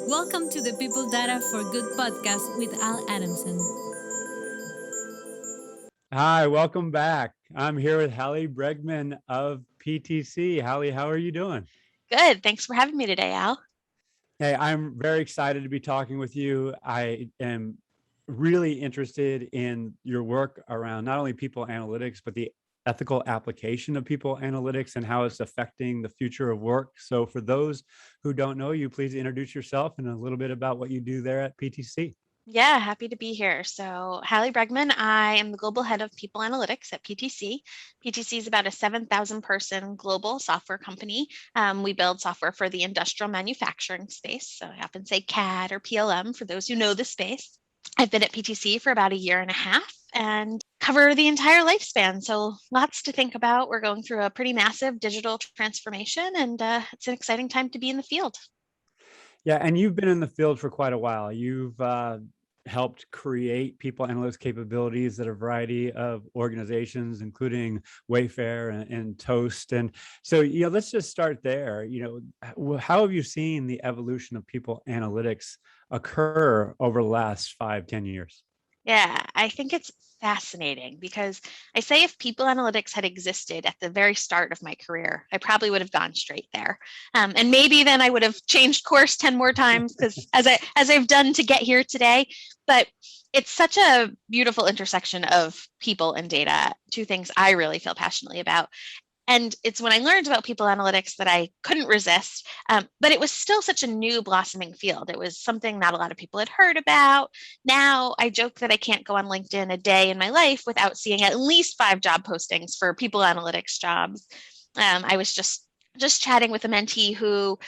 Welcome to the People Data for Good podcast with Adamsen. Hi, welcome back. I'm here with Hallie Bregman of PTC. Hallie, how are you doing? Good. Thanks for having me today, Al. Hey, I'm very excited to be talking with you. I am really interested in your work around not only people analytics, but the ethical application of people analytics and how it's affecting the future of work. So for those who don't know you, please introduce yourself and a little bit about what you do there at PTC. Yeah, happy to be here. So, Hallie Bregman, I am the global head of people analytics at PTC. PTC is about a 7,000 person global software company. We build software for the industrial manufacturing space. So, I often say CAD or PLM for those who know the space. I've been at PTC for about a year and a half and cover the entire lifespan. So, lots to think about. We're going through a pretty massive digital transformation, and it's an exciting time to be in the field. Yeah, and you've been in the field for quite a while. You've helped create people analytics capabilities at a variety of organizations, including Wayfair and Toast. And so, let's just start there. How have you seen the evolution of people analytics occur over the last 5, 10 years? Yeah, I think it's fascinating because I say if people analytics had existed at the very start of my career, I probably would have gone straight there. And maybe then I would have changed course 10 more times because as I've done to get here today. But it's such a beautiful intersection of people and data, two things I really feel passionately about. And it's when I learned about people analytics that I couldn't resist, but it was still such a new blossoming field. It was something not a lot of people had heard about. Now I joke that I can't go on LinkedIn a day in my life without seeing at least 5 job postings for people analytics jobs. I was just chatting with a mentee who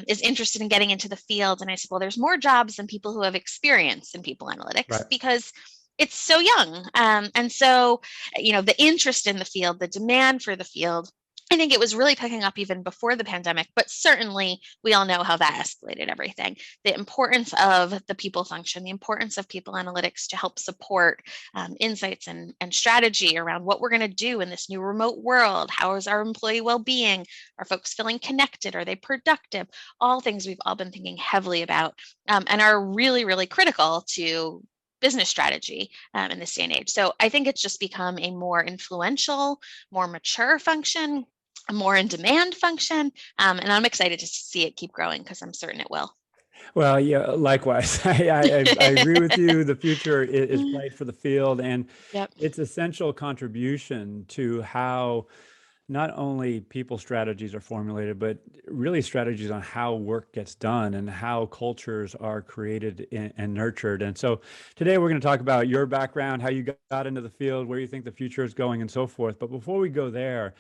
is interested in getting into the field. And I said, well, there's more jobs than people who have experience in people analytics, right? Because it's so young. And so, the interest in the field, the demand for the field, I think it was really picking up even before the pandemic, but certainly we all know how that escalated everything. The importance of the people function, the importance of people analytics to help support insights and strategy around what we're going to do in this new remote world. How is our employee well-being? Are folks feeling connected? Are they productive? All things we've all been thinking heavily about and are really, really critical to business strategy in this day and age. So I think it's just become a more influential, more mature function, a more in demand function. And I'm excited to see it keep growing because I'm certain it will. Well, yeah, likewise. I agree with you. The future is bright for the field, and its essential contribution to how not only people strategies are formulated, but really strategies on how work gets done and how cultures are created and nurtured. And so today we're going to talk about your background, how you got into the field, where you think the future is going, and so forth. But before we go there,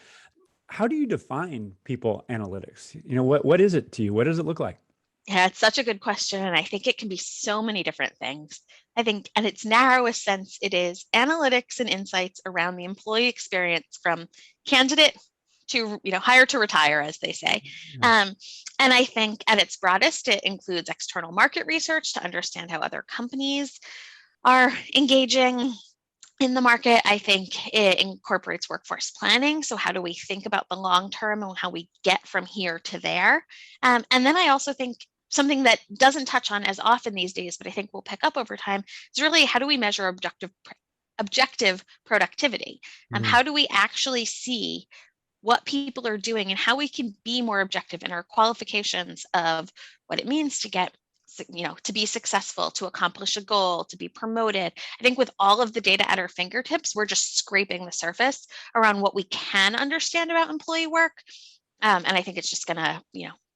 how do you define people analytics? What is it to you? What does it look like? Yeah, it's such a good question. And I think it can be so many different things. I think at its narrowest sense, it is analytics and insights around the employee experience from candidate to hire to retire, as they say. And I think at its broadest, it includes external market research to understand how other companies are engaging in the market. I think it incorporates workforce planning. So how do we think about the long term and how we get from here to there? And then I also think something that doesn't touch on as often these days, but I think will pick up over time, is really how do we measure objective productivity? How do we actually see what people are doing and how we can be more objective in our qualifications of what it means to get, to be successful, to accomplish a goal, to be promoted. I think with all of the data at our fingertips, we're just scraping the surface around what we can understand about employee work. And I think it's just going to,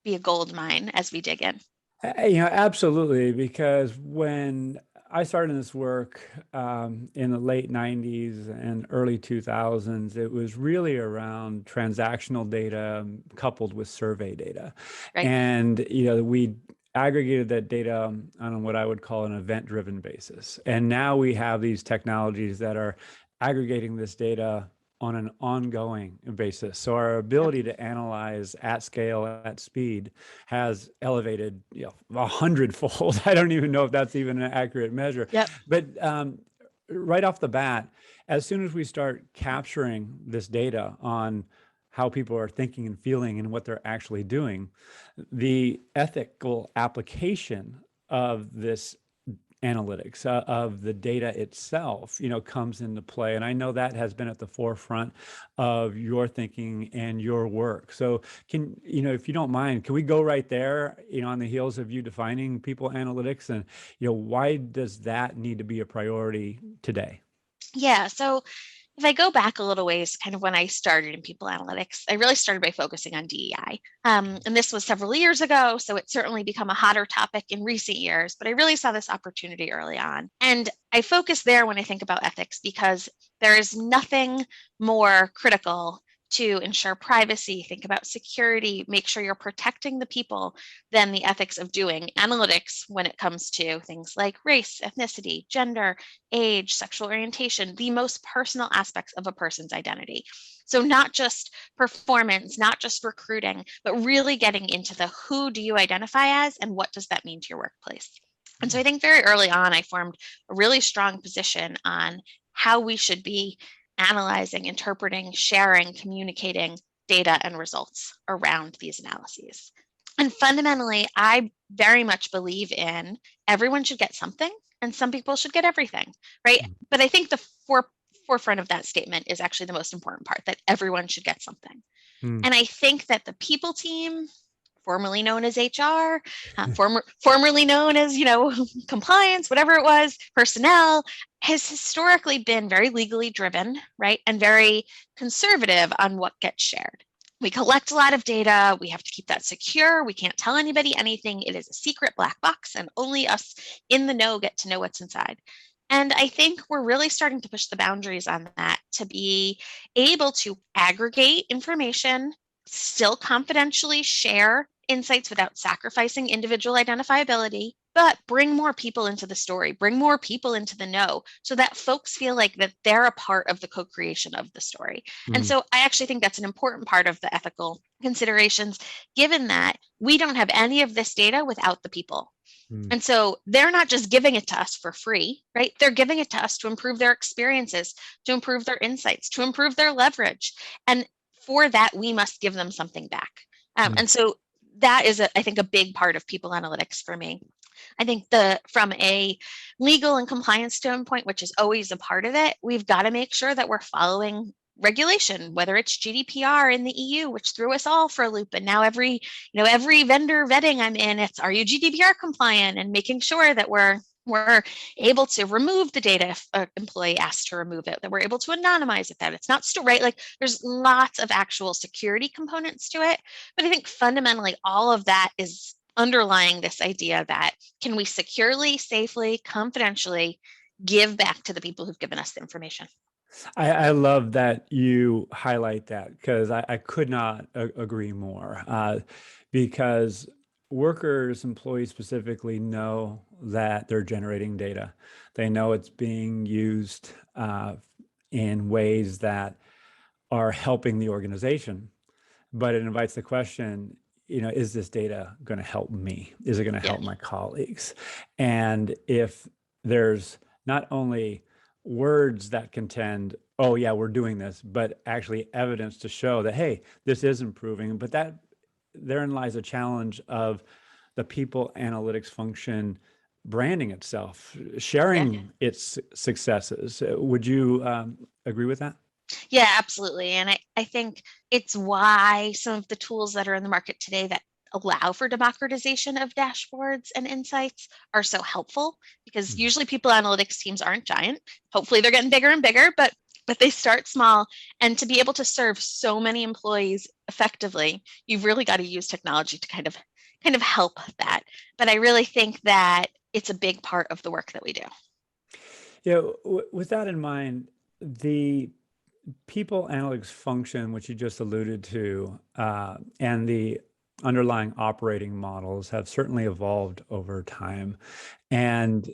be a gold mine as we dig in. Absolutely. Because when I started in this work in the late 90s and early 2000s, it was really around transactional data coupled with survey data. Right. And, we aggregated that data on what I would call an event-driven basis. And now we have these technologies that are aggregating this data on an ongoing basis. So our ability to analyze at scale, at speed, has elevated 100-fold. I don't even know if that's even an accurate measure. But right off the bat, as soon as we start capturing this data on how people are thinking and feeling and what they're actually doing, the ethical application of this analytics of the data itself, comes into play. And I know that has been at the forefront of your thinking and your work. So if you don't mind, can we go right there, on the heels of you defining people analytics, and, why does that need to be a priority today? Yeah. So if I go back a little ways, kind of when I started in people analytics, I really started by focusing on DEI. And this was several years ago, so it's certainly become a hotter topic in recent years, but I really saw this opportunity early on. And I focus there when I think about ethics because there is nothing more critical to ensure privacy, think about security, make sure you're protecting the people, than the ethics of doing analytics when it comes to things like race, ethnicity, gender, age, sexual orientation, the most personal aspects of a person's identity. So not just performance, not just recruiting, but really getting into the who do you identify as and what does that mean to your workplace. And so I think very early on, I formed a really strong position on how we should be analyzing, interpreting, sharing, communicating data and results around these analyses. And fundamentally, I very much believe in everyone should get something and some people should get everything, right? But I think the forefront of that statement is actually the most important part, that everyone should get something. And I think that the people team, formerly known as HR, formerly known as, compliance, whatever it was, personnel, has historically been very legally driven, right? And very conservative on what gets shared. We collect a lot of data. We have to keep that secure. We can't tell anybody anything. It is a secret black box, and only us in the know get to know what's inside. And I think we're really starting to push the boundaries on that to be able to aggregate information, still confidentially share insights without sacrificing individual identifiability, but bring more people into the story, bring more people into the know so that folks feel like that they're a part of the co-creation of the story. And so I actually think that's an important part of the ethical considerations, given that we don't have any of this data without the people. And so they're not just giving it to us for free, right? They're giving it to us to improve their experiences, to improve their insights, to improve their leverage. And for that, we must give them something back. And so that is, I think, a big part of people analytics for me. I think from a legal and compliance standpoint, which is always a part of it, we've got to make sure that we're following regulation, whether it's GDPR in the EU, which threw us all for a loop. And now every vendor vetting I'm in, it's, are you GDPR compliant, and making sure that we're able to remove the data if an employee asks to remove it, that we're able to anonymize it, that it's not still right. Like, there's lots of actual security components to it. But I think fundamentally all of that is underlying this idea that can we securely, safely, confidentially give back to the people who've given us the information. I love that you highlight that, because I could not agree more, because workers, employees specifically, know that they're generating data. They know it's being used in ways that are helping the organization. But it invites the question, is this data going to help me? Is it going to help my colleagues? And if there's not only words that contend, oh yeah, we're doing this, but actually evidence to show that, hey, this is improving, but that therein lies a challenge of the people analytics function branding itself, sharing its successes. Would you agree with that? Yeah, absolutely. And I think it's why some of the tools that are in the market today that allow for democratization of dashboards and insights are so helpful, because usually people analytics teams aren't giant. Hopefully they're getting bigger and bigger, but they start small. And to be able to serve so many employees effectively, you've really got to use technology to kind of help that. But I really think that it's a big part of the work that we do. Yeah, with that in mind, the people analytics function, which you just alluded to, and the underlying operating models have certainly evolved over time. And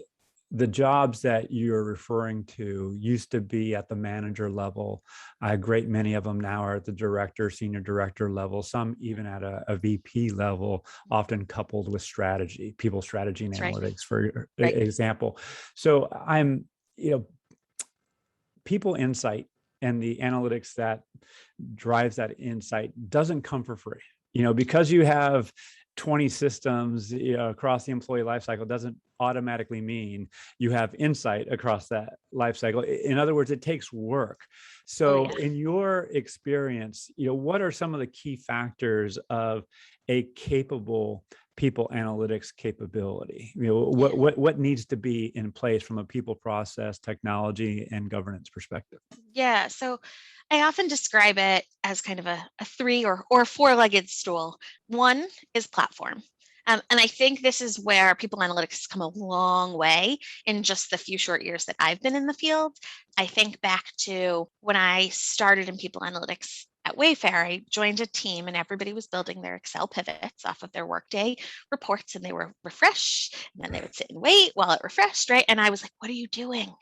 the jobs that you're referring to used to be at the manager level. A great many of them now are at the director, senior director level, some even at a VP level, often coupled with strategy, people strategy and analytics, for example. So people insight and the analytics that drives that insight doesn't come for free. Because you have 20 systems across the employee lifecycle doesn't automatically mean you have insight across that lifecycle. In other words, it takes work. So in your experience, what are some of the key factors of a capable people analytics capability? What needs to be in place from a people, process, technology, and governance perspective? Yeah, so I often describe it as kind of a three or four-legged stool. One is platform. And I think this is where people analytics has come a long way in just the few short years that I've been in the field. I think back to when I started in people analytics at Wayfair. I joined a team and everybody was building their Excel pivots off of their Workday reports, and they were refreshed, and then they would sit and wait while it refreshed, right? And I was like, what are you doing?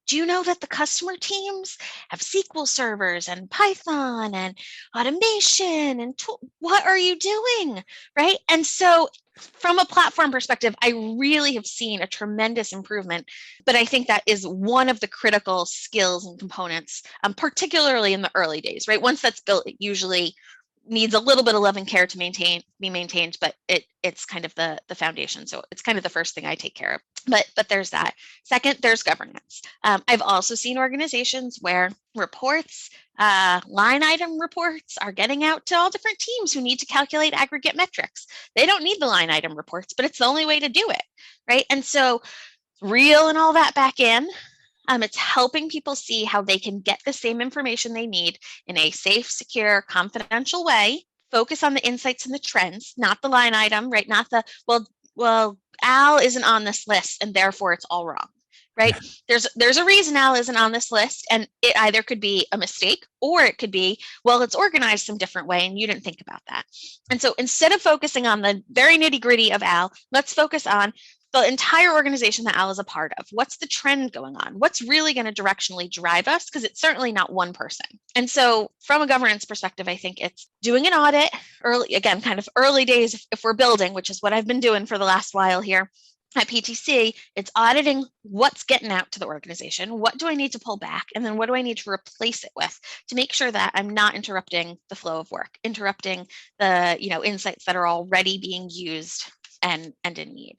Do you know that the customer teams have SQL servers and Python and automation and what are you doing, right? And so from a platform perspective, I really have seen a tremendous improvement, but I think that is one of the critical skills and components, particularly in the early days, right? Once that's built, it usually needs a little bit of love and care to be maintained, but it's kind of the foundation. So it's kind of the first thing I take care of. But there's that. Second, there's governance. I've also seen organizations where reports, line item reports are getting out to all different teams who need to calculate aggregate metrics. They don't need the line item reports, but it's the only way to do it, right? And so reeling all that back in, it's helping people see how they can get the same information they need in a safe, secure, confidential way. Focus on the insights and the trends, not the line item, right? Not the, well, Al isn't on this list and therefore it's all wrong, right? There's a reason Al isn't on this list, and it either could be a mistake or it could be, well, it's organized some different way and you didn't think about that. And so instead of focusing on the very nitty gritty of Al, let's focus on the entire organization that Al is a part of. What's the trend going on? What's really going to directionally drive us? Because it's certainly not one person. And so from a governance perspective, I think it's doing an audit early, again, kind of early days if we're building, which is what I've been doing for the last while here at PTC. It's auditing what's getting out to the organization. What do I need to pull back? And then what do I need to replace it with to make sure that I'm not interrupting the flow of work, interrupting the insights that are already being used and in need.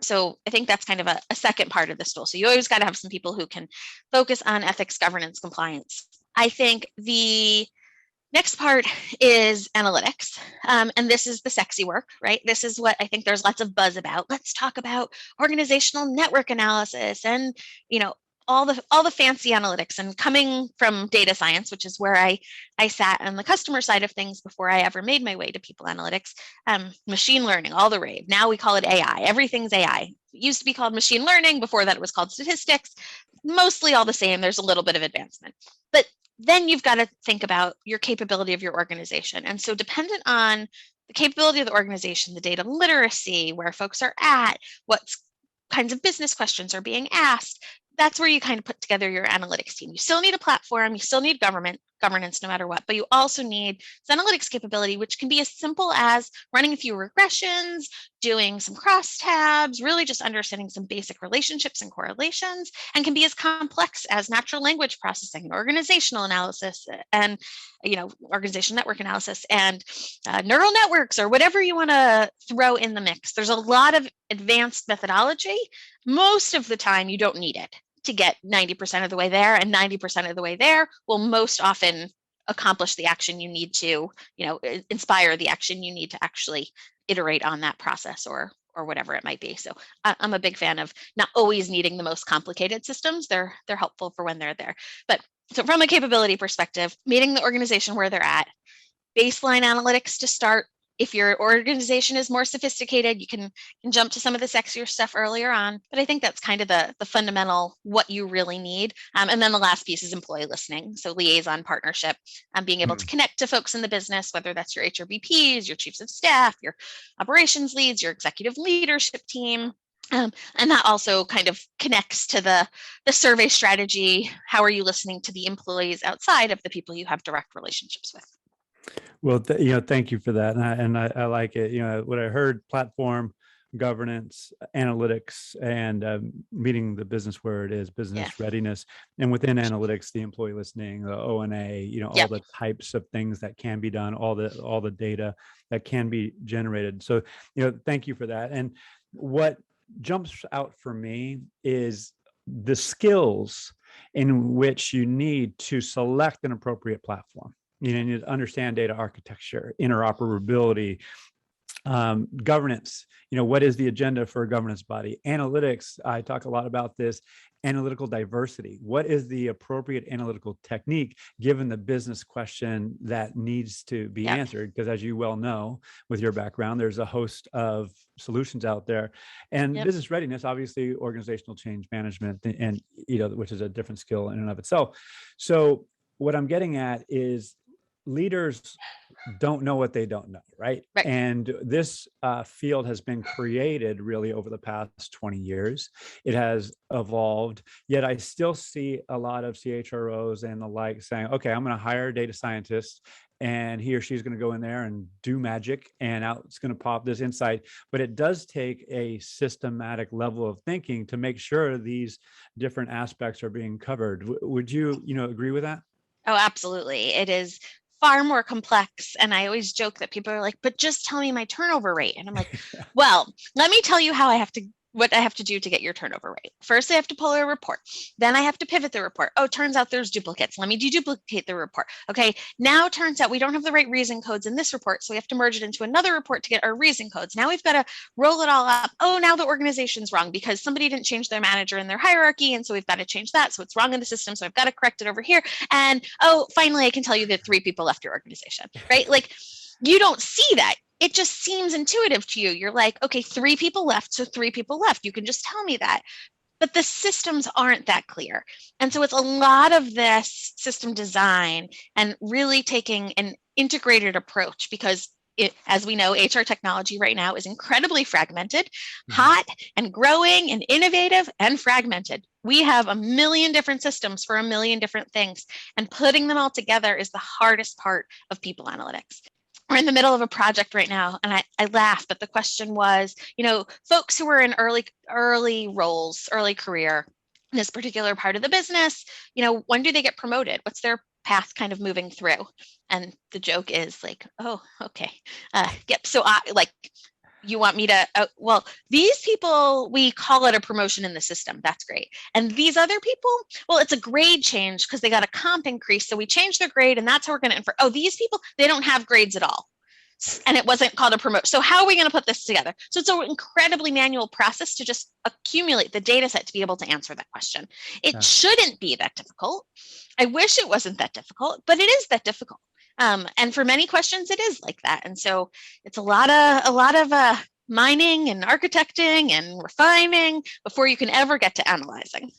So I think that's kind of a second part of the stool. So you always got to have some people who can focus on ethics, governance, compliance. I think the next part is analytics. And this is the sexy work, right? This is what I think there's lots of buzz about. Let's talk about organizational network analysis and, all the fancy analytics. And coming from data science, which is where I sat on the customer side of things before I ever made my way to people analytics, machine learning, all the rave. Now we call it AI. Everything's AI. It used to be called machine learning. Before that, it was called statistics. Mostly all the same. There's a little bit of advancement. But then you've got to think about your capability of your organization. And so dependent on the capability of the organization, the data literacy, where folks are at, what kinds of business questions are being asked, that's where you kind of put together your analytics team. You still need a platform, you still need governance no matter what, but you also need this analytics capability, which can be as simple as running a few regressions, doing some crosstabs, really just understanding some basic relationships and correlations, and can be as complex as natural language processing and organizational analysis and organizational network analysis and neural networks or whatever you want to throw in the mix. There's a lot of advanced methodology. Most of the time you don't need it to get 90% of the way there, and 90% of the way there will most often accomplish the action you need to, inspire the action you need to actually iterate on that process or whatever it might be. So I'm a big fan of not always needing the most complicated systems. They're helpful for when they're there. But so from a capability perspective, meeting the organization where they're at, baseline analytics to start. If your organization is more sophisticated, you can jump to some of the sexier stuff earlier on. But I think that's kind of the fundamental, what you really need. And then the last piece is employee listening. So liaison partnership, being able to connect to folks in the business, whether that's your HRBPs, your chiefs of staff, your operations leads, your executive leadership team. And that also kind of connects to the survey strategy. How are you listening to the employees outside of the people you have direct relationships with? Well, thank you for that, and I like it. What I heard: platform, governance, analytics, and meeting the business where it is, business Yeah. readiness. And within analytics, the employee listening, the O&A, all Yep. the types of things that can be done, all the data that can be generated. So, thank you for that. And what jumps out for me is the skills in which you need to select an appropriate platform. You need to understand data architecture, interoperability, governance. What is the agenda for a governance body? Analytics, I talk a lot about this. Analytical diversity. What is the appropriate analytical technique given the business question that needs to be Yep. answered? Because as you well know, with your background, there's a host of solutions out there. And Yep. business readiness, obviously, organizational change management, and which is a different skill in and of itself. So what I'm getting at is leaders don't know what they don't know, right? Right. And this field has been created really over the past 20 years. It has evolved, yet I still see a lot of CHROs and the like saying, okay, I'm going to hire a data scientist and he or she's going to go in there and do magic and out it's going to pop this insight. But it does take a systematic level of thinking to make sure these different aspects are being covered. Would you, agree with that? Oh, absolutely. It is far more complex. And I always joke that people are like, but just tell me my turnover rate. And I'm like, well, let me tell you what I have to do to get your turnover rate. First, I have to pull a report. Then I have to pivot the report. Oh, turns out there's duplicates. Let me deduplicate the report. Okay, now turns out we don't have the right reason codes in this report. So we have to merge it into another report to get our reason codes. Now we've got to roll it all up. Oh, now the organization's wrong because somebody didn't change their manager in their hierarchy. And so we've got to change that. So it's wrong in the system. So I've got to correct it over here. And oh, finally, I can tell you that 3 people left your organization, right? Like you don't see that. It just seems intuitive to you. You're like, okay, 3 people left, so 3 people left. You can just tell me that. But the systems aren't that clear. And so it's a lot of this system design and really taking an integrated approach because as we know, HR technology right now is incredibly fragmented, hot and growing and innovative and fragmented. We have a million different systems for a million different things, and putting them all together is the hardest part of people analytics. We're in the middle of a project right now, and I laugh, but the question was, folks who were in early roles, early career in this particular part of the business, when do they get promoted? What's their path kind of moving through? And the joke is like, oh, okay. Yep. So you want me to, well, these people, we call it a promotion in the system. That's great. And these other people, well, it's a grade change because they got a comp increase. So we changed their grade and that's how we're going to infer. Oh, these people, they don't have grades at all. And it wasn't called a promote. So how are we going to put this together? So it's an incredibly manual process to just accumulate the data set to be able to answer that question. It shouldn't be that difficult. I wish it wasn't that difficult, but it is that difficult. And for many questions, it is like that. And so it's a lot of mining and architecting and refining before you can ever get to analyzing.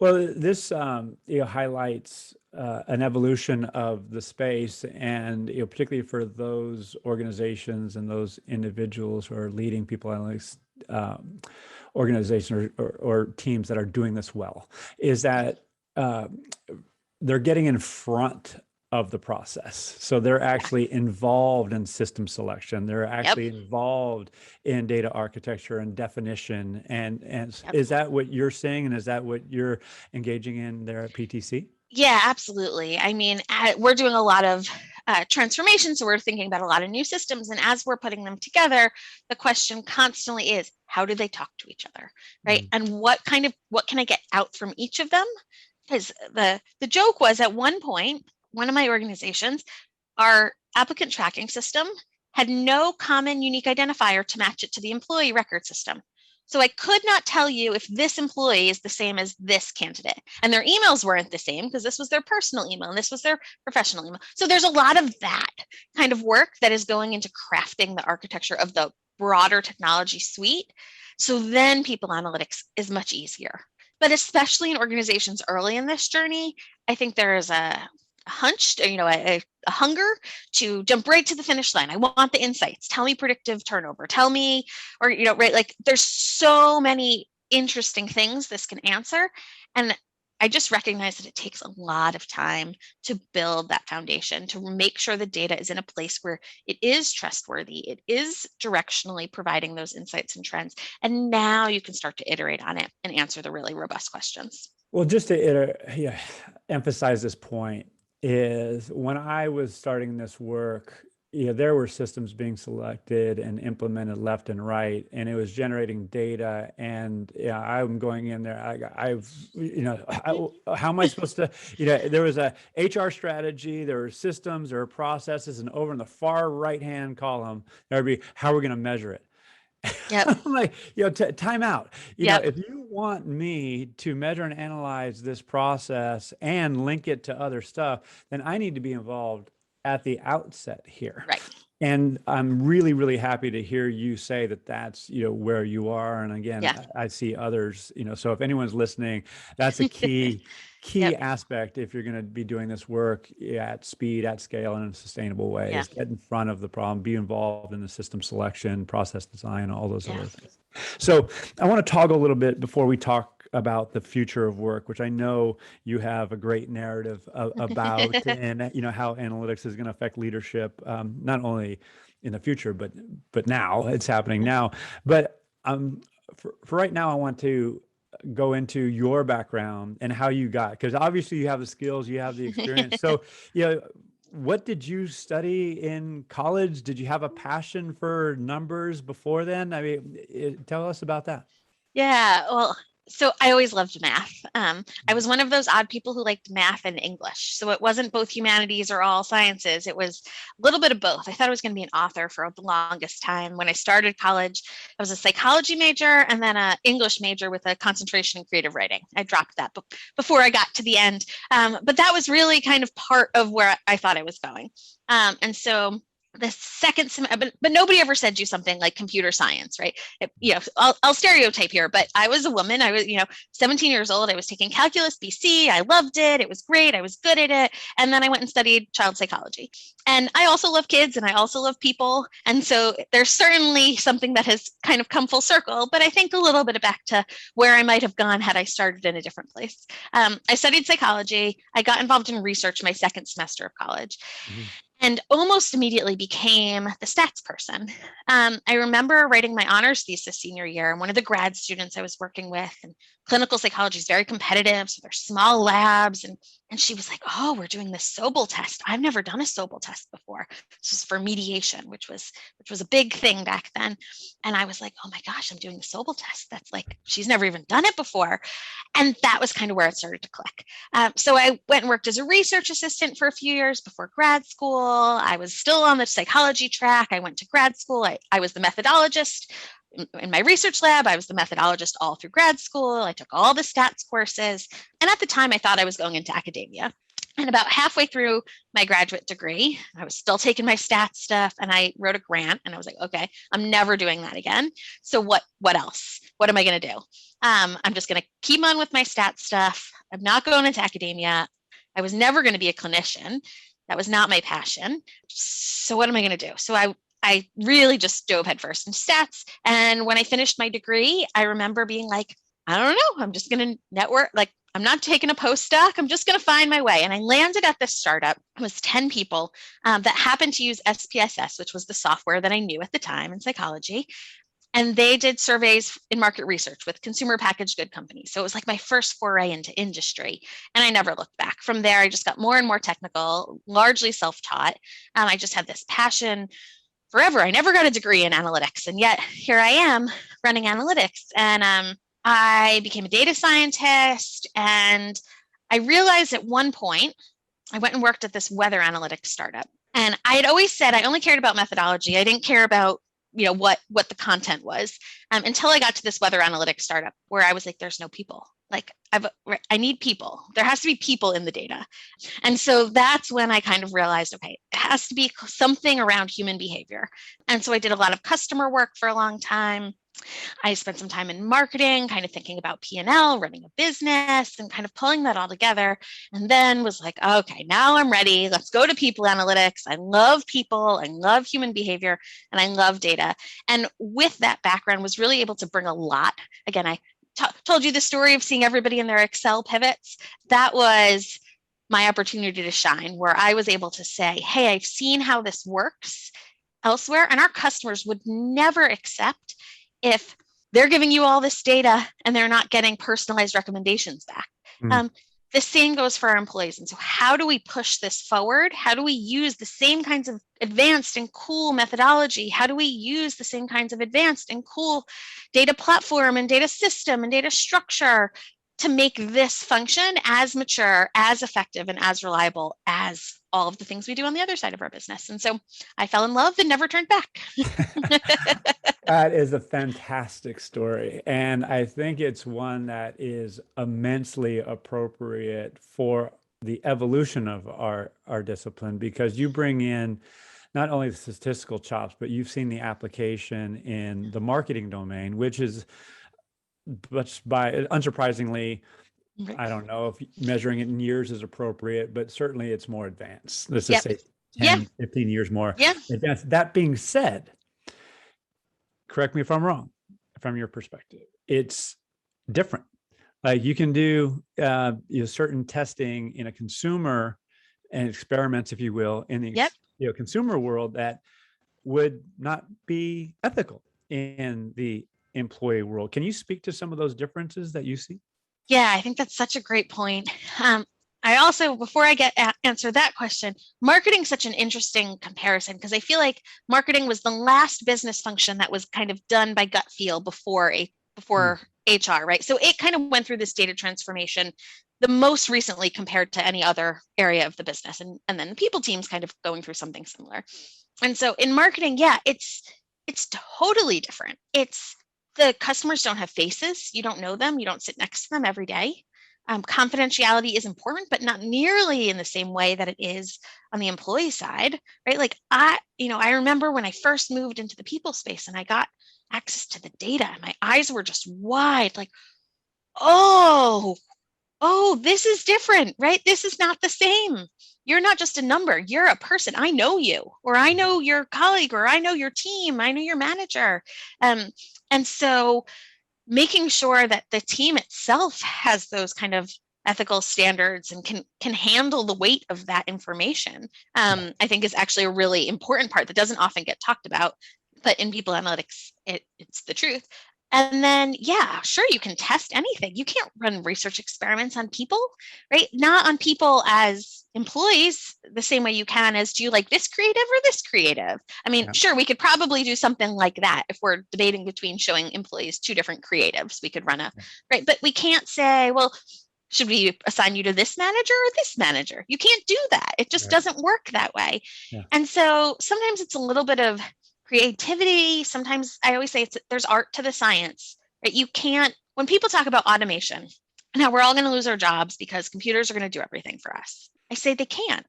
Well, this highlights an evolution of the space, and particularly for those organizations and those individuals who are leading people analytics organizations or teams that are doing this well, is that they're getting in front of the process. So they're actually involved in system selection. They're actually involved in data architecture and definition. And is that what you're saying? And is that what you're engaging in there at PTC? Yeah, absolutely. I mean, we're doing a lot of transformation. So we're thinking about a lot of new systems. And as we're putting them together, the question constantly is, how do they talk to each other? Right. And what can I get out from each of them? Because the joke was at one point, one of my organizations, our applicant tracking system had no common unique identifier to match it to the employee record system. So I could not tell you if this employee is the same as this candidate. And their emails weren't the same because this was their personal email and this was their professional email. So there's a lot of that kind of work that is going into crafting the architecture of the broader technology suite. So then people analytics is much easier. But especially in organizations early in this journey, I think there is a hunch, a hunger to jump right to the finish line. I want the insights. Tell me predictive turnover. Tell me, or, right, like there's so many interesting things this can answer. And I just recognize that it takes a lot of time to build that foundation, to make sure the data is in a place where it is trustworthy, it is directionally providing those insights and trends. And now you can start to iterate on it and answer the really robust questions. Well, just to emphasize this point is when I was starting this work, there were systems being selected and implemented left and right, and it was generating data. And I'm going in there. How am I supposed to? There was a HR strategy, there were systems, there were processes, and over in the far right-hand column, there'd be how we're going to measure it. Yep. I'm like, time out. Yep. If you want me to measure and analyze this process and link it to other stuff, then I need to be involved at the outset here. Right. And I'm really, really happy to hear you say that that's, where you are. And again, Yeah. I see others, so if anyone's listening, that's a key Yep. aspect if you're going to be doing this work at speed, at scale, and in a sustainable way. Yeah. Is get in front of the problem, be involved in the system selection, process design, all those other things. So I want to toggle a little bit before we talk about the future of work, which I know you have a great narrative about, and how analytics is going to affect leadership, not only in the future, but now. It's happening now. But for right now, I want to go into your background and how you got, because obviously you have the skills, you have the experience. So, what did you study in college? Did you have a passion for numbers before then? I mean, tell us about that. Yeah, well, so I always loved math. I was one of those odd people who liked math and English. So it wasn't both humanities or all sciences. It was a little bit of both. I thought I was going to be an author for the longest time. When I started college, I was a psychology major and then an English major with a concentration in creative writing. I dropped that before I got to the end. But that was really kind of part of where I thought I was going. And so the second semester, but nobody ever said do something like computer science, right? I'll stereotype here, but I was a woman. I was, 17 years old. I was taking calculus BC. I loved it. It was great. I was good at it. And then I went and studied child psychology. And I also love kids and I also love people. And so there's certainly something that has kind of come full circle, but I think a little bit back to where I might have gone had I started in a different place. I studied psychology. I got involved in research my second semester of college. Mm-hmm. And almost immediately became the stats person. I remember writing my honors thesis senior year, and one of the grad students I was working with, and clinical psychology is very competitive, so there's small labs, and she was like, "Oh, we're doing this Sobel test. I've never done a Sobel test before. This is for mediation, which was a big thing back then." And I was like, "Oh my gosh, I'm doing the Sobel test. That's like, she's never even done it before." And that was kind of where it started to click. So I went and worked as a research assistant for a few years before grad school. I was still on the psychology track. I went to grad school. I was the methodologist in my research lab. I was the methodologist all through grad school. I took all the stats courses. And at the time, I thought I was going into academia. And about halfway through my graduate degree, I was still taking my stats stuff, and I wrote a grant, and I was like, okay, I'm never doing that again. So what else? What am I going to do? I'm just going to keep on with my stats stuff. I'm not going into academia. I was never going to be a clinician. That was not my passion. So what am I going to do? So I really just dove headfirst into stats. And when I finished my degree, I remember being like, I don't know, I'm just going to network. Like, I'm not taking a postdoc. I'm just going to find my way. And I landed at this startup. It was 10 people that happened to use SPSS, which was the software that I knew at the time in psychology. And they did surveys in market research with consumer packaged good companies. So it was like my first foray into industry. And I never looked back. From there, I just got more and more technical, largely self-taught. I just had this passion forever. I never got a degree in analytics. And yet here I am running analytics. And I became a data scientist. And I realized at one point, I went and worked at this weather analytics startup. And I had always said I only cared about methodology. I didn't care about what the content was until I got to this weather analytics startup where I was like, there's no people. Like I need people. There has to be people in the data. And so that's when I kind of realized, okay, it has to be something around human behavior. And so I did a lot of customer work for a long time. I spent some time in marketing, kind of thinking about P&L, running a business, and kind of pulling that all together. And then was like, okay, now I'm ready. Let's go to people analytics. I love people. I love human behavior, and I love data. And with that background, was really able to bring a lot. Again, I told you the story of seeing everybody in their Excel pivots. That was my opportunity to shine, where I was able to say, hey, I've seen how this works elsewhere, and our customers would never accept if they're giving you all this data and they're not getting personalized recommendations back. The same goes for our employees. And so how do we push this forward? How do we use the same kinds of advanced and cool methodology? How do we use the same kinds of advanced and cool data platform and data system and data structure to make this function as mature, as effective, and as reliable as all of the things we do on the other side of our business? And so I fell in love and never turned back. That is a fantastic story. And I think it's one that is immensely appropriate for the evolution of our discipline, because you bring in not only the statistical chops, but you've seen the application in the marketing domain, which is, but unsurprisingly, I don't know if measuring it in years is appropriate, but certainly it's more advanced. Let's just say 10, 15 years more advanced. That being said, correct me if I'm wrong, from your perspective, it's different. Like you can do certain testing in a consumer and experiments, if you will, in the consumer world that would not be ethical in the employee world. Can you speak to some of those differences that you see? Yeah, I think that's such a great point. I also, before I answer that question, marketing is such an interesting comparison, because I feel like marketing was the last business function that was kind of done by gut feel before HR, right? So it kind of went through this data transformation the most recently compared to any other area of the business. And then the people team's kind of going through something similar. And so in marketing, it's totally different. The customers don't have faces. You don't know them. You don't sit next to them every day. Confidentiality is important, but not nearly in the same way that it is on the employee side, right? Like I remember when I first moved into the people space and I got access to the data, and my eyes were just wide, like, oh, this is different, right? This is not the same. You're not just a number. You're a person. I know you, or I know your colleague, or I know your team. I know your manager. And so making sure that the team itself has those kind of ethical standards and can handle the weight of that information, I think is actually a really important part that doesn't often get talked about, but in people analytics, it's the truth. And then, sure, you can test anything. You can't run research experiments on people, right? Not on people as employees the same way you can as, do you like this creative or this creative? I mean, sure, we could probably do something like that if we're debating between showing employees two different creatives. We could run right? But we can't say, well, should we assign you to this manager or this manager? You can't do that. It just doesn't work that way. And so sometimes it's a little bit of creativity. Sometimes I always say there's art to the science, right? You can't, when people talk about automation and how we're all going to lose our jobs because computers are going to do everything for us, I say they can't.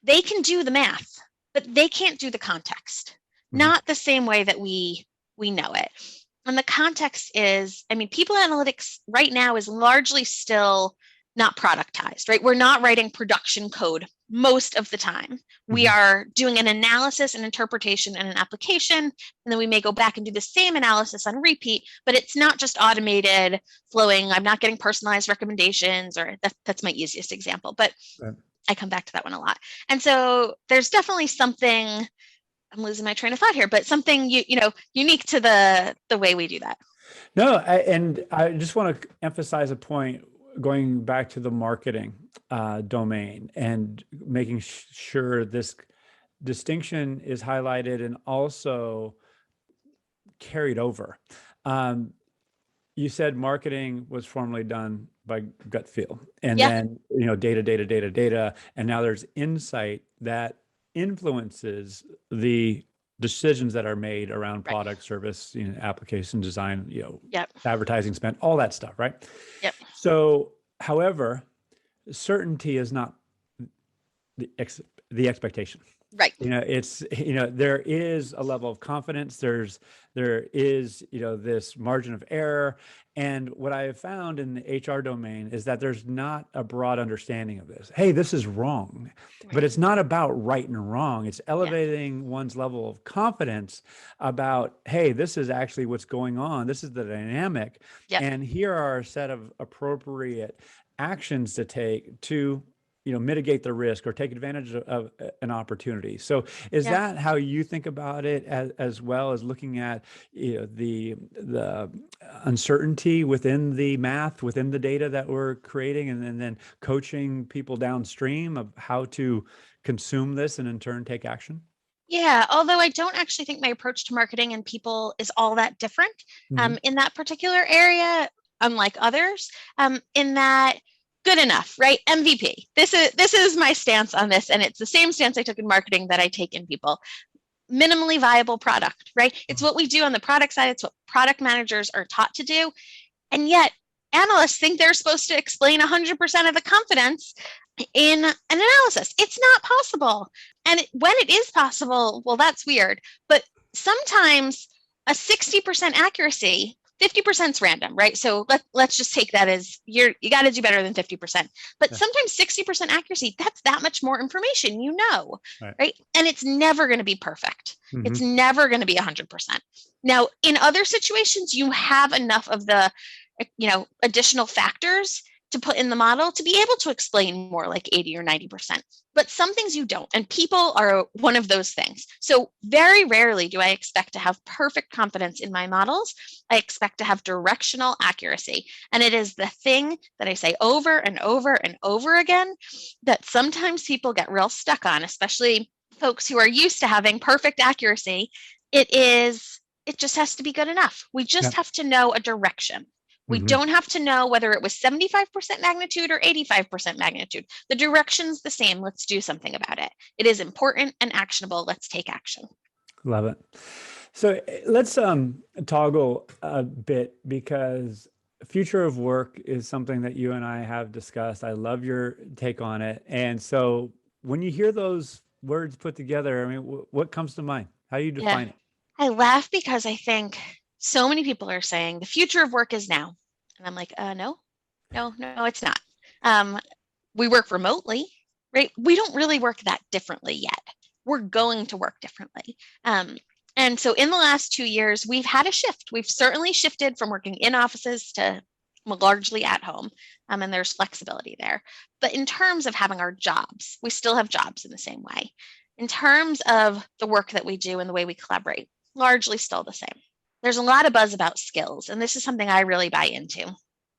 They can do the math, but they can't do the context, not the same way that we know it. And the context is, I mean, people analytics right now is largely still not productized, right? We're not writing production code most of the time. We are doing an analysis, an interpretation, and an application, and then we may go back and do the same analysis on repeat, but it's not just automated flowing. I'm not getting personalized recommendations, or that's my easiest example, but I come back to that one a lot. And so there's definitely something, I'm losing my train of thought here, but something unique to the way we do that. No, and I just want to emphasize a point, going back to the marketing domain and making sure this distinction is highlighted and also carried over. You said marketing was formerly done by gut feel, and then data, and now there's insight that influences the decisions that are made around product, service, application design, advertising spend, all that stuff, right? So, however, certainty is not the expectation. Right. It's, there is a level of confidence. There is, this margin of error. And what I have found in the HR domain is that there's not a broad understanding of this. Hey, this is wrong. But Right. it's not about right and wrong. It's Yeah. elevating one's level of confidence about, hey, this is actually what's going on. This is the dynamic. Yep. And here are a set of appropriate actions to take to mitigate the risk or take advantage of an opportunity. So is Yeah. that how you think about it, as well as looking at the uncertainty within the math, within the data that we're creating, and then coaching people downstream of how to consume this and in turn take action? Yeah, although I don't actually think my approach to marketing and people is all that different in that particular area, unlike others, in that good enough, right? MVP. This is my stance on this, and it's the same stance I took in marketing that I take in people. Minimally viable product, right? It's what we do on the product side. It's what product managers are taught to do. And yet analysts think they're supposed to explain 100% of the confidence in an analysis. It's not possible. And when it is possible, well, that's weird. But sometimes a 60% accuracy, 50% is random, right? So let's just take that as you got to do better than 50%. But sometimes 60% accuracy, that's that much more information, right? And it's never going to be perfect. It's never going to be 100%. Now, in other situations, you have enough of the additional factors to put in the model to be able to explain more like 80 or 90%. But some things you don't, and people are one of those things. So very rarely do I expect to have perfect confidence in my models. I expect to have directional accuracy. And it is the thing that I say over and over and over again that sometimes people get real stuck on, especially folks who are used to having perfect accuracy. It just has to be good enough. We just have to know a direction. We don't have to know whether it was 75% magnitude or 85% magnitude. The direction's the same. Let's do something about it. It is important and actionable. Let's take action. Love it. So let's toggle a bit, because future of work is something that you and I have discussed. I love your take on it. And so when you hear those words put together, I mean, what comes to mind? How do you define it? I laugh because I think so many people are saying the future of work is now. And I'm like, no, it's not. We work remotely, right? We don't really work that differently yet. We're going to work differently. And so in the last 2 years, we've had a shift. We've certainly shifted from working in offices to largely at home. And there's flexibility there. But in terms of having our jobs, we still have jobs in the same way. In terms of the work that we do and the way we collaborate, largely still the same. There's a lot of buzz about skills, and this is something I really buy into.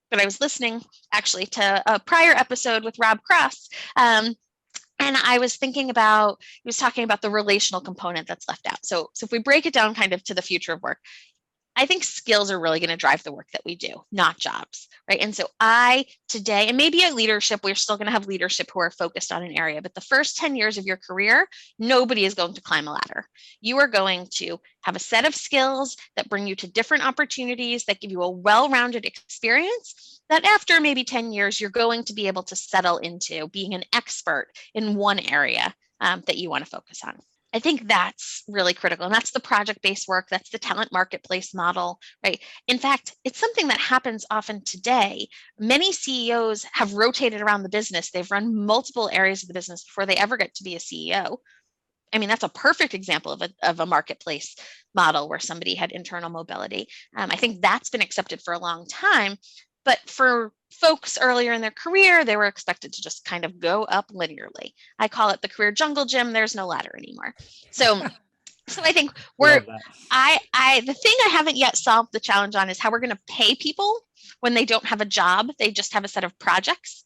But I was listening actually to a prior episode with Rob Cross, and I was thinking about, he was talking about the relational component that's left out. So if we break it down kind of to the future of work, I think skills are really going to drive the work that we do, not jobs, right? And so today, and maybe at leadership, we're still going to have leadership who are focused on an area, but the first 10 years of your career, nobody is going to climb a ladder. You are going to have a set of skills that bring you to different opportunities, that give you a well-rounded experience, that after maybe 10 years, you're going to be able to settle into being an expert in one area that you want to focus on. I think that's really critical. And that's the project-based work. That's the talent marketplace model, right? In fact, it's something that happens often today. Many CEOs have rotated around the business. They've run multiple areas of the business before they ever get to be a CEO. I mean, that's a perfect example of a marketplace model where somebody had internal mobility. I think that's been accepted for a long time. But for folks earlier in their career, they were expected to just kind of go up linearly. I call it the career jungle gym. There's no ladder anymore. So I think the thing I haven't yet solved the challenge on is how we're going to pay people when they don't have a job. They just have a set of projects.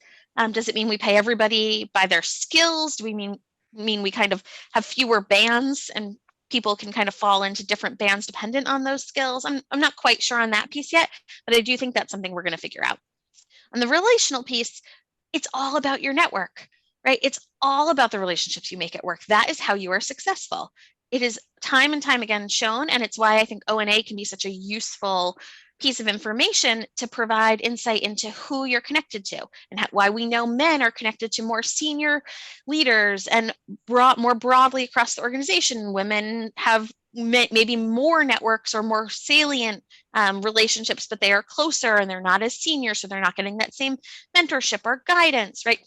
Does it mean we pay everybody by their skills? Do we mean we kind of have fewer bands and people can kind of fall into different bands dependent on those skills? I'm not quite sure on that piece yet, but I do think that's something we're going to figure out. On the relational piece, it's all about your network, right? It's all about the relationships you make at work. That is how you are successful. It is time and time again shown, and it's why I think O&A can be such a useful piece of information to provide insight into who you're connected to and why we know men are connected to more senior leaders, and more broadly across the organization, women have maybe more networks or more salient relationships, but they are closer and they're not as senior, so they're not getting that same mentorship or guidance, right?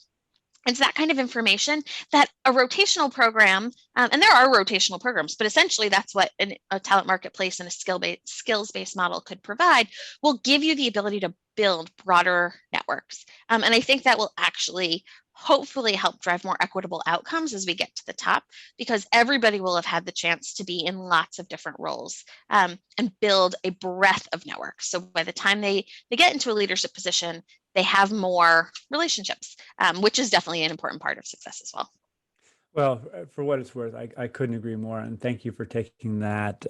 It's that kind of information that a rotational program, and there are rotational programs, but essentially that's what a talent marketplace and a skills-based model could provide, will give you the ability to build broader networks. And I think that will actually hopefully help drive more equitable outcomes as we get to the top, because everybody will have had the chance to be in lots of different roles and build a breadth of networks. So by the time they get into a leadership position, they have more relationships, which is definitely an important part of success as well. Well, for what it's worth, I couldn't agree more. And thank you for taking that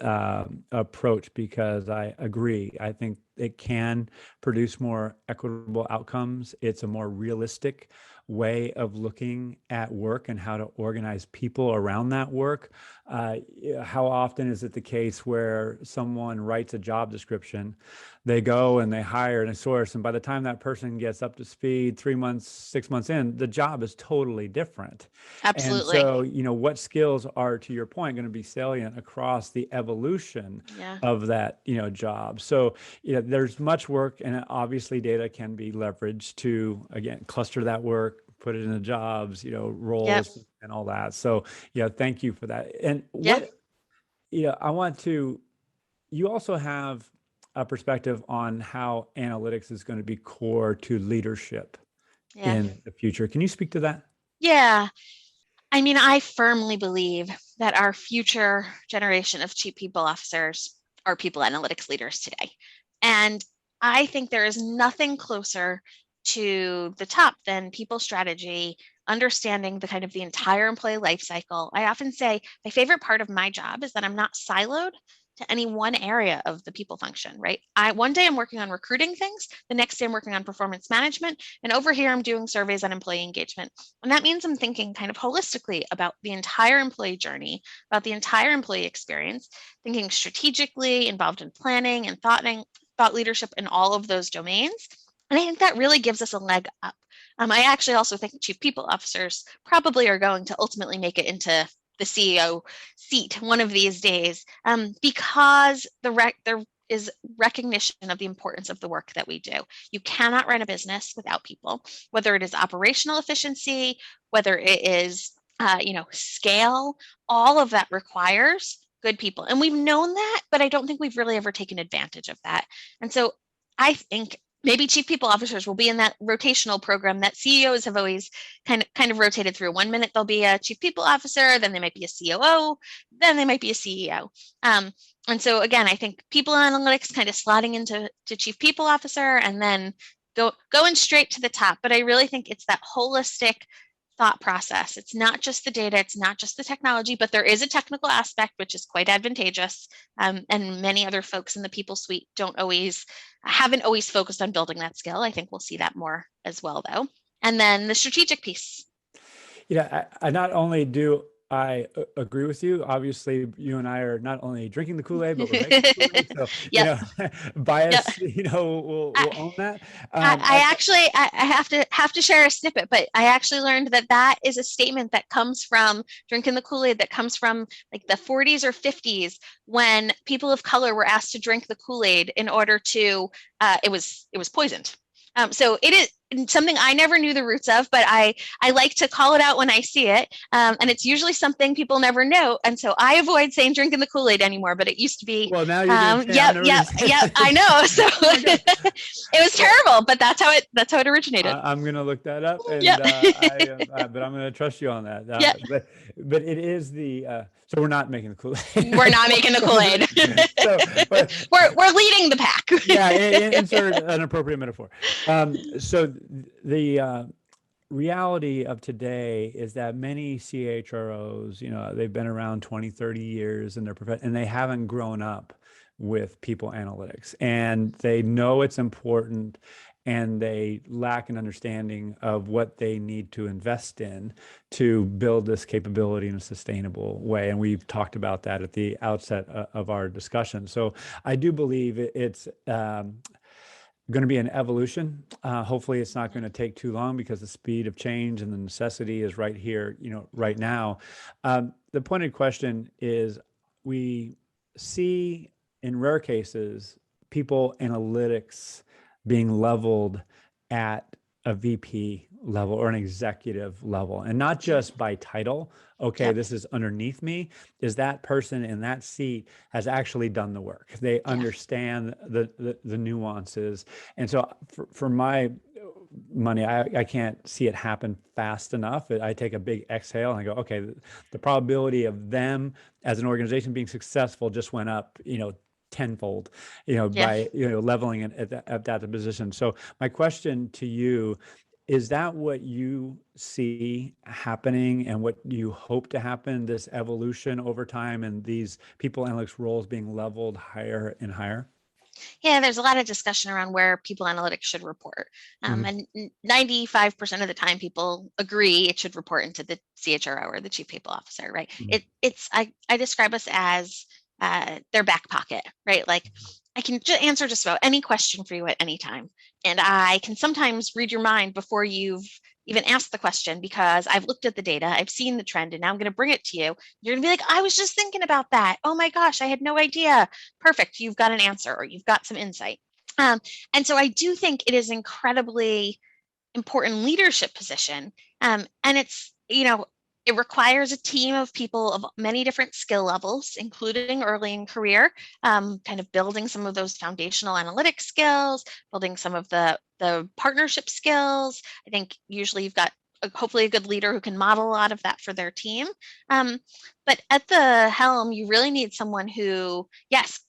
approach, because I agree. I think it can produce more equitable outcomes. It's a more realistic way of looking at work and how to organize people around that work. How often is it the case where someone writes a job description, they go and they hire and source, and by the time that person gets up to speed 3 months, 6 months in, the job is totally different. Absolutely. And so, what skills are, to your point, going to be salient across the evolution of that, job? So, there's much work, and obviously data can be leveraged to, again, cluster that work, put it into jobs, roles and all that. So, thank you for that. And I want to, you also have a perspective on how analytics is going to be core to leadership in the future. Can you speak to that? Yeah. I mean, I firmly believe that our future generation of chief people officers are people analytics leaders today. And I think there is nothing closer to the top than people strategy, understanding the kind of the entire employee life cycle. I often say my favorite part of my job is that I'm not siloed to any one area of the people function, right? One day I'm working on recruiting things, the next day I'm working on performance management, and over here I'm doing surveys on employee engagement. And that means I'm thinking kind of holistically about the entire employee journey, about the entire employee experience, thinking strategically, involved in planning and thought leadership in all of those domains. And I think that really gives us a leg up. I actually also think chief people officers probably are going to ultimately make it into the CEO seat one of these days, because there is recognition of the importance of the work that we do. You cannot run a business without people, whether it is operational efficiency, whether it is scale. All of that requires good people, and we've known that, but I don't think we've really ever taken advantage of that. And so I think maybe chief people officers will be in that rotational program that CEOs have always kind of rotated through. 1 minute they'll be a chief people officer, then they might be a COO, then they might be a CEO. And so again, I think people analytics kind of slotting into chief people officer and then going straight to the top. But I really think it's that holistic thought process. It's not just the data, it's not just the technology, but there is a technical aspect, which is quite advantageous. And many other folks in the people suite haven't always focused on building that skill. I think we'll see that more as well, though. And then the strategic piece. I not only do I agree with you. Obviously, you and I are not only drinking the Kool-Aid, but we're making the Kool-Aid. So, bias, we'll own that. I have to share a snippet, but I actually learned that is a statement that comes from drinking the Kool-Aid, that comes from like the 40s or 50s, when people of color were asked to drink the Kool-Aid in order to, it was poisoned. So it is something I never knew the roots of, but I like to call it out when I see it. And it's usually something people never know. And so I avoid saying drinking the Kool-Aid anymore, but it used to be. Well, now you're yep, I know. So it was terrible, but that's how it originated. I'm going to look that up, and but I'm going to trust you on that. But it is so we're not making the Kool-Aid. We're not making the Kool-Aid. We're leading the pack. Insert an appropriate metaphor. So the reality of today is that many CHROs, they've been around 20, 30 years in their profession, and they haven't grown up with people analytics, and they know it's important. and they lack an understanding of what they need to invest in to build this capability in a sustainable way. And we've talked about that at the outset of our discussion. So I do believe it's going to be an evolution. Hopefully it's not going to take too long, because the speed of change and the necessity is right here, right now. The pointed question is, we see in rare cases people analytics being leveled at a VP level or an executive level, and not just by title. Okay, Yep. this is underneath me. Is that person in that seat has actually done the work? They understand the nuances. And so for my money, I can't see it happen fast enough. I take a big exhale and I go, okay, the probability of them as an organization being successful just went up, tenfold, by, leveling it at that position. So my question to you, is that what you see happening and what you hope to happen, this evolution over time and these people analytics roles being leveled higher and higher? Yeah, there's a lot of discussion around where people analytics should report. And 95% of the time people agree it should report into the CHRO or the chief people officer, right? I describe us as their back pocket, right? Like, I can answer just about any question for you at any time. And I can sometimes read your mind before you've even asked the question, because I've looked at the data, I've seen the trend, and now I'm going to bring it to you. You're going to be like, I was just thinking about that. Oh my gosh, I had no idea. Perfect. You've got an answer, or you've got some insight. And so I do think it is incredibly important leadership position. And it's, it requires a team of people of many different skill levels, including early in career, kind of building some of those foundational analytics skills, building some of the partnership skills. I think usually you've got hopefully a good leader who can model a lot of that for their team. But at the helm, you really need someone who, yes,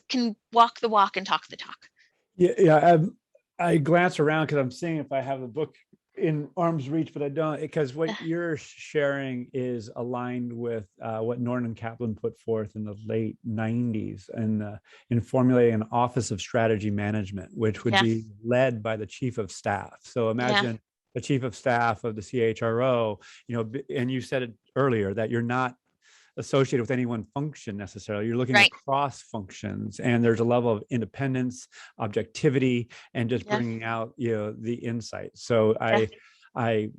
can walk the walk and talk the talk. Yeah. I glance around because I'm seeing if I have the book in arm's reach, but I don't, because what you're sharing is aligned with what Norton and Kaplan put forth in the late 90s in formulating an Office of Strategy Management, which would be led by the chief of staff. So imagine the chief of staff of the CHRO, and you said it earlier that you're not associated with any one function necessarily. You're looking across functions, and there's a level of independence, objectivity, and just bringing out, the insight. So I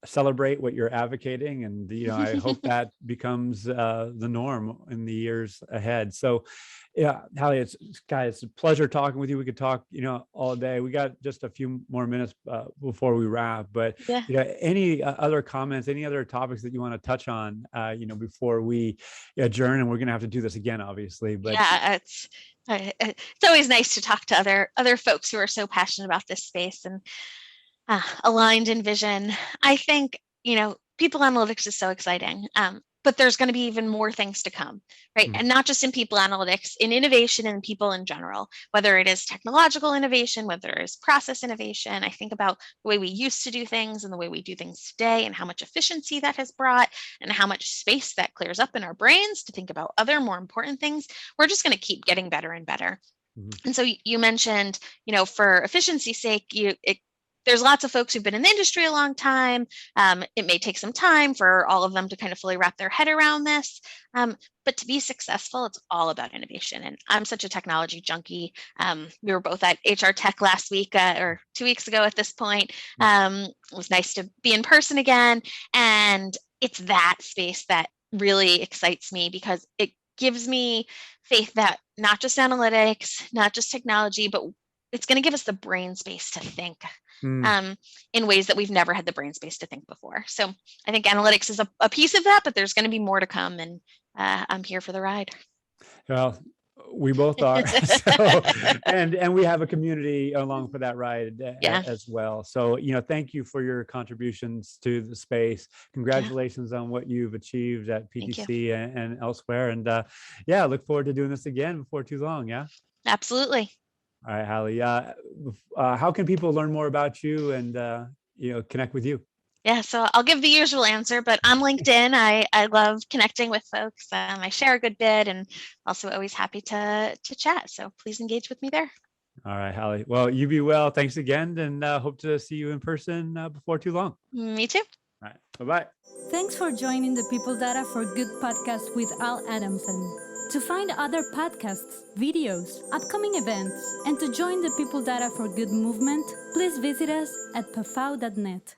celebrate what you're advocating, and I hope that becomes the norm in the years ahead. So yeah, Hallie, it's a pleasure talking with you. We could talk, all day. We got just a few more minutes before we wrap, but any other comments, any other topics that you want to touch on, before we adjourn? And we're going to have to do this again, obviously. But it's always nice to talk to other folks who are so passionate about this space and aligned in vision. I think, people analytics is so exciting. But there's going to be even more things to come, right? And not just in people analytics, in innovation and people in general, whether it is technological innovation, whether it is process innovation. I think about the way we used to do things and the way we do things today, and how much efficiency that has brought, and how much space that clears up in our brains to think about other more important things. We're just going to keep getting better and better. And so you mentioned, for efficiency's sake, there's lots of folks who've been in the industry a long time. It may take some time for all of them to kind of fully wrap their head around this. But to be successful, it's all about innovation. And I'm such a technology junkie. We were both at HR Tech last week or 2 weeks ago at this point. It was nice to be in person again. And it's that space that really excites me, because it gives me faith that not just analytics, not just technology, but it's going to give us the brain space to think in ways that we've never had the brain space to think before. So I think analytics is a piece of that, but there's going to be more to come, and I'm here for the ride. Well, we both are. So, and we have a community along for that ride as well. So, thank you for your contributions to the space. Congratulations on what you've achieved at PTC and elsewhere. And look forward to doing this again before too long. Yeah, absolutely. All right, Hallie. How can people learn more about you and connect with you? Yeah, so I'll give the usual answer, but on LinkedIn, I love connecting with folks. I share a good bit, and also always happy to chat. So please engage with me there. All right, Hallie. Well, you be well. Thanks again, and hope to see you in person before too long. Me too. All right. Bye-bye. Thanks for joining the People Data for Good podcast with Al Adamsen. To find other podcasts, videos, upcoming events, and to join the People Data for Good movement, please visit us at PAFOW.net.